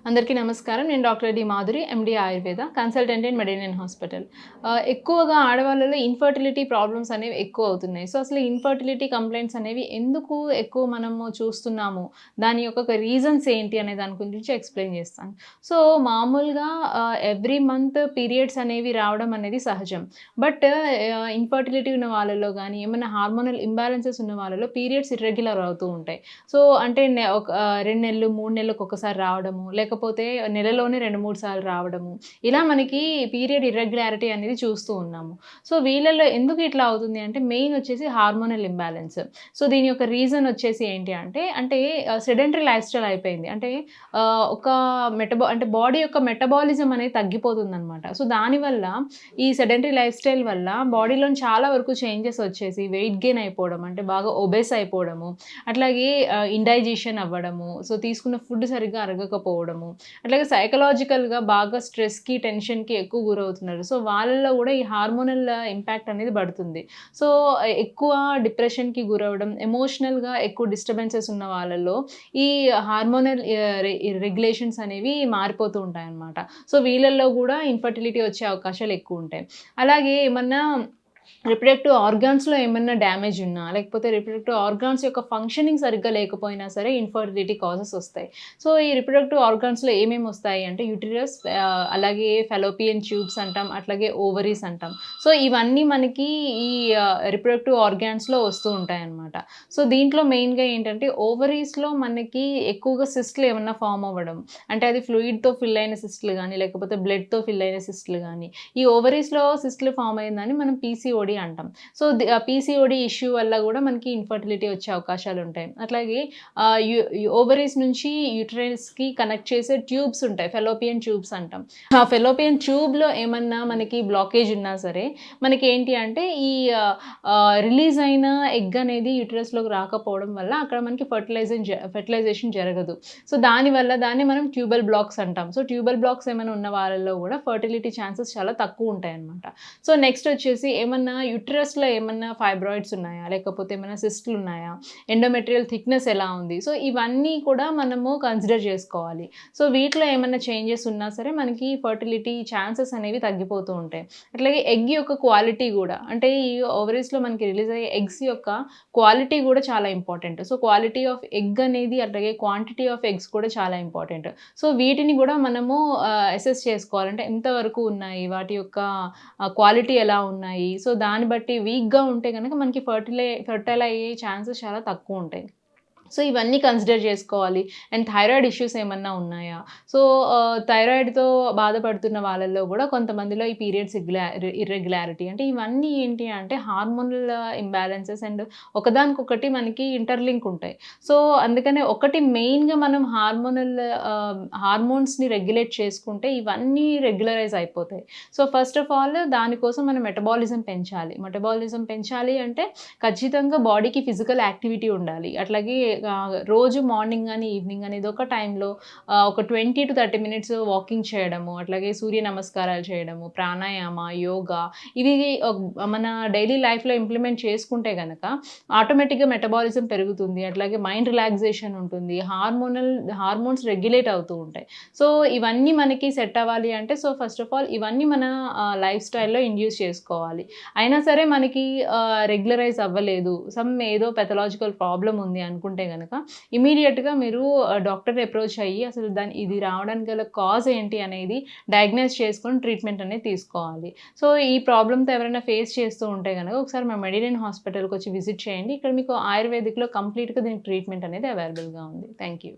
అందరికీ నమస్కారం. నేను doctor D Madhuri, MD Ayurveda, consultant in Medinian hospital. ఎక్కువగా ఆడవాళ్ళలో ఇన్‌ఫర్టిలిటీ ప్రాబ్లమ్స్ అనేవి ఎక్కువవుతున్నాయి. సో, అసలు ఇన్‌ఫర్టిలిటీ కంప్లెయింట్స్ అనేవి ఎందుకు ఎక్కువ మనము చూస్తున్నాము? దాని యొక్క రీజన్స్ ఏంటి అనే దాని గురించి ఎక్స్‌ప్లెయిన్ చేస్తాను. సో, మామూలుగా ఎవ్రీ మంత్ పీరియడ్స్ అనేవి రావడం అనేది సహజం. బట్ ఇన్‌ఫర్టిలిటీ ఉన్న వాళ్ళలో గానీ, ఏమన్నా హార్మోనల్ ఇంబాలెన్సెస్ ఉన్న వాళ్ళలో పీరియడ్స్ ఇర్రెగ్యులర్ అవుతూ ఉంటాయి. సో, అంటే 2 నెలలు, 3 నెలలకొకసారి రావడము, లేకపోతే నెలలోనే 2, 3 సార్లు రావడము. ఇలా మనకి పీరియడ్ ఇర్రెగ్యులారిటీ అనేది చూస్తూ ఉన్నాము. సో, వీళ్ళలో ఎందుకు ఇట్లా అవుతుంది అంటే మెయిన్ వచ్చేసి హార్మోనల్ ఇంబాలెన్స్. సో, దీని యొక్క రీజన్ వచ్చేసి ఏంటి అంటే సెడెంటరీ లైఫ్ స్టైల్ అయిపోయింది. అంటే ఒక అంటే బాడీ యొక్క మెటబాలిజం అనేది తగ్గిపోతుందనమాట. సో, దానివల్ల ఈ సెడెంటరీ లైఫ్ స్టైల్ వల్ల బాడీలోని చాలా వరకు చేంజెస్ వచ్చేసి వెయిట్ గెయిన్ అయిపోవడం, అంటే బాగా ఒబెస్ అయిపోవడము, అట్లాగే ఇండైజెషన్ అవ్వడము, సో, తీసుకున్న ఫుడ్ సరిగ్గా అరగకపోవడము, అట్లాగే సైకలాజికల్‌గా బాగా స్ట్రెస్‌కి, టెన్షన్‌కి ఎక్కువ గురవుతున్నారు. సో, వాళ్ళలో గూడా ఈ హార్మోనల్ ఇంపాక్ట్ అనేది పడుతుంది. సో, ఎక్కువ డిప్రెషన్‌కి గురవ్వడం, ఎమోషనల్‌గా ఎక్కువ డిస్టర్బెన్సెస్ ఉన్న వాళ్ళలో ఈ హార్మోనల్ రెగ్యులేషన్స్ అనేవి మారిపోతూ ఉంటాయన్నమాట. సో, వీళ్ళల్లో గూడా ఇన్‌ఫర్టిలిటీ వచ్చే అవకాశాలు ఎక్కువుంటాయి. అలాగే ఏమన్నా రిప్రొడక్టివ్ ఆర్గాన్స్‌లో ఏమన్నా డ్యామేజ్ ఉన్నా, లేకపోతే రిప్రొడక్టివ్ ఆర్గాన్స్ యొక్క ఫంక్షనింగ్ సరిగ్గా లేకపోయినా సరే ఇన్‌ఫర్టిలిటీ కాజెస్ ఒస్తాయి. సో, ఈ రిప్రొడక్టివ్ ఆర్గాన్స్‌లో ఏమేమి ఒస్తాయి అంటే యూటరస్, అలాగే ఫాలోపియన్ ట్యూబ్స్ అంటాం, అట్లాగే ఓవరీస్ అంటాం. సో, ఇవన్నీ మనకి ఈ రిప్రొడక్టివ్ ఆర్గాన్స్‌లో వస్తూ ఉంటాయన్నమాట. సో, దీంట్లో మెయిన్‌గా ఏంటంటే ఓవరీస్‌లో మనకి ఎక్కువగా సిస్ట్‌లు ఏమన్నా ఫార్మ్ అవ్వడం, అంటే అది ఫ్లూయిడ్‌తో ఫిల్ అయిన సిస్ట్‌లు గానీ, లేకపోతే బ్లడ్‌తో ఫిల్ అయిన సిస్ట్‌లు గానీ, ఈ ఓవరీస్‌లో సిస్ట్‌లు ఫార్మ్ అయిందని మనం పీసీఓడీ అంటాం. సో, పీసీఓడీ ఇష్యూ వల్ల గూడా మనకి ఇన్‌ఫర్టిలిటీ వచ్చే అవకాశాలుంటాయి. అట్లాగే ఓవరీస్ నుంచి యూటరస్‌కి కనెక్ట్ చేసే ట్యూబ్స్ ఉంటాయి. ఫెలోపియన్ ట్యూబ్స్ అంటాం. ఆ ఫెలోపియన్ ట్యూబ్‌లో ఏమన్నా మనకి బ్లాకేజ్ ఉన్నా సరే, మనకేంటి అంటే ఈ రిలీజ్ అయిన ఎగ్ అనేది యూటరస్‌లోకి రాకపోవడం వల్ల అక్కడ మనకి ఫెర్టిలైజేషన్ జరగదు. సో, దానివల్ల దాన్ని మనం ట్యూబల్ బ్లాక్స్ అంటాం. సో, ట్యూబల్ బ్లాక్స్ ఏమైనా ఉన్న వాళ్ళలో గూడా ఫెర్టిలిటీ ఛాన్సెస్ చాలా తక్కువుంటాయన్నమాట. సో, నెక్స్ట్ వచ్చేసి ఏమన్నా యూటరస్‌లో ఏమన్నా ఫైబ్రాయిడ్స్ ఉన్నాయా? లేకపోతే ఏమైనా సిస్ట్‌లు ఉన్నాయా? ఎండోమెట్రియల్ థిక్‌నెస్ ఎలా ఉంది? సో, ఇవన్నీ కూడా మనము కన్సిడర్ చేసుకోవాలి. సో, వీటిలో ఏమన్నా చేంజెస్ ఉన్నా సరే మనకి ఫెర్టిలిటీ ఛాన్సెస్ అనేవి తగ్గిపోతూ ఉంటాయి. అట్లాగే ఎగ్ యొక్క క్వాలిటీ గూడా, అంటే ఈ ఓవరీస్‌లో మనకి రిలీజ్ అయ్యే ఎగ్స్ యొక్క క్వాలిటీ గూడా చాలా important. So, quality of egg అనేది, అట్లాగే క్వాంటిటీ ఆఫ్ ఎగ్స్ కూడా చాలా ఇంపార్టెంట్. సో, వీటిని గూడా మనము అసెస్ చేసుకోవాలి. అంటే ఎంత వరకు ఉన్నాయి? వాటి యొక్క క్వాలిటీ ఎలా ఉన్నాయి? సో, దాన్ని బట్టి వీక్‌గా ఉంటే గనక మనకి ఫెర్టైల్ అయ్యే ఛాన్సెస్ చాలా తక్కువుంటాయి. సో, ఇవన్నీ కన్సిడర్ జేసుకోవాలి. అండ్ థైరాయిడ్ ఇష్యూస్ ఏమన్నా ఉన్నాయా? సో, థైరాయిడ్‌తో బాధపడుతున్న వాళ్ళలో గూడా కొంతమందిలో ఈ పీరియడ్స్ ఇర్రెగ్యులారిటీ, అంటే ఇవన్నీ ఏంటి అంటే హార్మోనల్ ఇంబాలెన్సెస్ అండ్ ఒకదానికొకటి మనకి ఇంటర్‌లింక్ ఉంటాయి. సో, అందుకనే ఒకటి మెయిన్‌గా మనం హార్మోన్స్‌ని రెగ్యులేట్ చేసుకుంటే ఇవన్నీ రెగ్యులరైజ్ అయిపోతాయి. సో, ఫస్ట్ ఆఫ్ ఆల్ దానికోసం మనం మెటబాలిజం పెంచాలి. మెటబాలిజం పెంచాలి అంటే ఖచ్చితంగా బాడీకి ఫిజికల్ యాక్టివిటీ ఉండాలి. అట్లాగే రోజు మార్నింగ్ గాని, ఈవినింగ్ గాని ఏదో ఒక టైంలో ఒక 20-30 మినిట్స్ వాకింగ్ చేయడము, అట్లాగే సూర్య నమస్కారాలు చేయడము, ప్రాణాయామ, యోగా, ఇవి మన డైలీ లైఫ్‌లో ఇంప్లిమెంట్ చేసుకుంటే గనక ఆటోమేటిక్‌గా మెటబాలిజం పెరుగుతుంది. అట్లాగే మైండ్ రిలాక్సేషన్ ఉంటుంది. హార్మోన్స్ రెగ్యులేట్ అవుతూ ఉంటాయి. సో, ఇవన్నీ మనకి సెట్ అవ్వాలి అంటే ఫస్ట్ ఆఫ్ ఆల్ ఇవన్నీ మన లైఫ్ స్టైల్‌లో ఇండ్యూస్ చేసుకోవాలి. అయినా సరే మనకి రెగ్యులరైజ్ అవ్వలేదు, ఏదో పెథలాజికల్ ప్రాబ్లమ్ ఉంది అనుకుంటే గనక ఇమ్మీడియేట్‌గా మీరు డాక్టర్‌ని అప్రోచ్ అయ్యి అసలు ఇది రావడానికి గల కాజ్ ఏంటి అనేది డయాగ్నోస్ చేసుకొని ట్రీట్మెంట్ అనేది తీసుకోవాలి. సో, ఈ ప్రాబ్లమ్‌తో ఎవరైనా ఫేస్ చేస్తూ ఉంటే గనక ఒకసారి మా మెడినియన్ హాస్పిటల్‌కొచ్చి విజిట్ చేయండి. ఇక్కడ మీకు ఆయుర్వేదిక్‌లో కంప్లీట్‌గా దీనికి ట్రీట్మెంట్ అనేది అవైలబుల్‌గా ఉంది. Thank you.